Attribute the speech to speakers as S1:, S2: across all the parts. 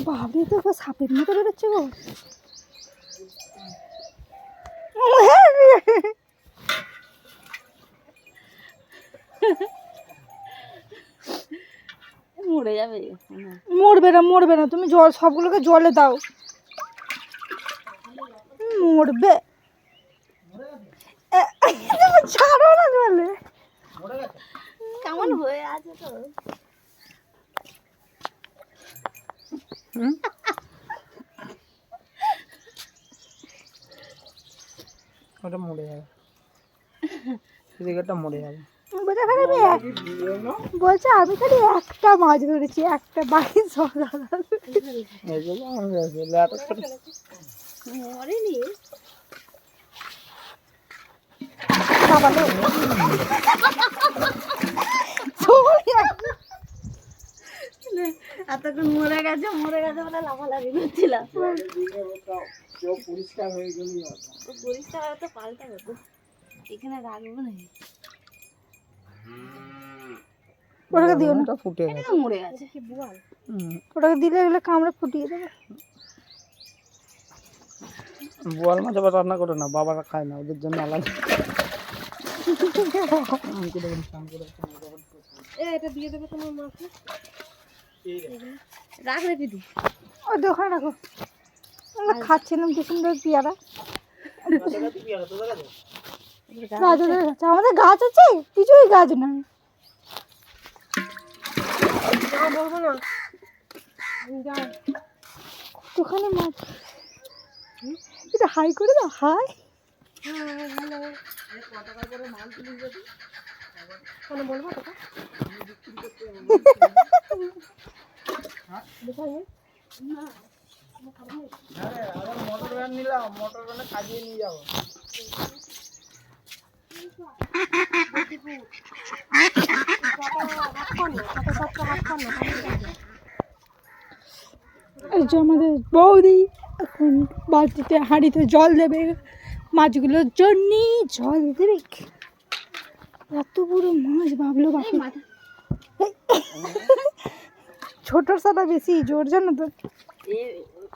S1: বাবরে তো সাপের মতো বেরোচ্ছে গো।
S2: মরে যাবে।
S1: মরবে না তুমি জল সবগুলোকে জলে দাও, মরবে। ছাড়ো না জলে।
S2: কেমন হয়ে আছে তো।
S3: ওটা মরে যাবে, এদিকেটা মরে যাবে।
S1: বলছে আমি খালি একটা মাছ ধরেছি, একটা বাকি সব
S2: মরেনি। এতক্ষণ মরে গেছে বলে লাফালাফি করছিলাম। পরিষ্কার হয়ে গেল, পরিষ্কার হয়তো পাল্টা হতো, এখানে রাখবো না।
S1: ওটাকে দিও না,
S3: ফুটে গেছে,
S2: মরে গেছে। কি বোয়াল,
S1: ওটাকে দিলে এগুলো কামড়ে ফুটিয়ে দেবে।
S3: বোয়াল মাছ আবার রান্না করে না, বাবারা খায় না, ওদের জন্য আলাদা।
S1: এটা দিয়ে দেবে তোমার মাকে,
S2: রাখলে দিদি।
S1: ওই দোকানে রাখো। আমরা খাচ্ছিলাম কি সুন্দর পেয়ারা। গাছের গাছ, আমাদের গাছ আছে, কিছুই গাছ নাই। কতখানি মাছ, এটা হাই করে দাও, হাই। বলবো তোকে
S3: মোটর ভ্যান নিলাম, মোটর ভ্যানে কাজিয়ে নিয়ে যাবো।
S1: এই যে আমাদের বৌদি এখন বালতিতে হাঁড়িতে জল দেবে, মাছগুলোর জন্য জল দেবে। এত বড় মাছ ভাবলো বাকি, ছোটর সাদা বেশি জোর, জানো তো।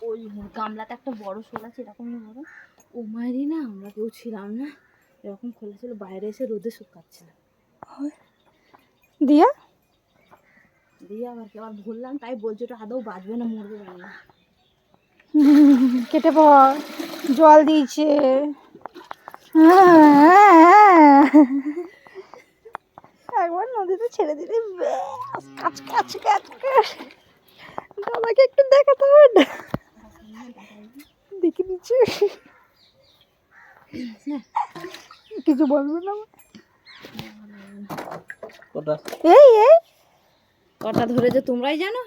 S2: ওই গামলাতে একটা বড় শোল আছে, এরকম বড়, ও মায়েরই না, আমরা কেউ ছিলাম না, এরকম খোলা ছিল, বাইরে এসে রোদে শুকাচ্ছিলাম।
S1: দিয়া
S2: দিয়ে আবার কি আবার ভরলাম, তাই বলছে ওটা আদৌ বাঁচবে না মরবে না।
S1: কেটে পর জল দিয়েছে। একবার নদীতে ছেড়ে দিলে ব্যাস, কাচ কাচ কাচ কাচ। দাদাকে একটু দেখাতে হবে না, দেখে নিচ্ছি, কিছু বলবো না। এই এই
S2: কটা ধরেছে তোমরাই জানো।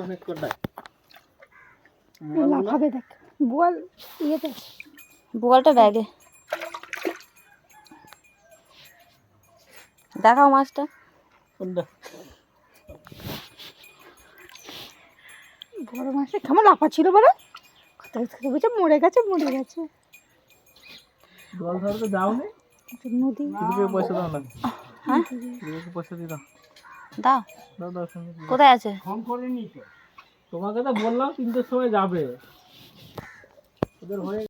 S3: অনেক কটা
S1: লাফাবে, দেখ বোয়াল ইয়েতে,
S2: বোয়ালটা ব্যাগে দেখাও মাছটা।
S1: বড় মাছটা কেমন লাফা ছিল বলো, বলছে মরে গেছে মরে গেছে।
S3: জল ধরতে যাও নি,
S1: নদী
S3: পয়সা দাও না।
S2: হ্যাঁ
S3: পয়সা দিয়ে দাও,
S2: দাও।
S3: দাও দাও।
S2: কোথায় আছে?
S3: ফোন করিনি তো তোমাকে, তো বললাম 3টের সময় যাবে, ওদের হয়ে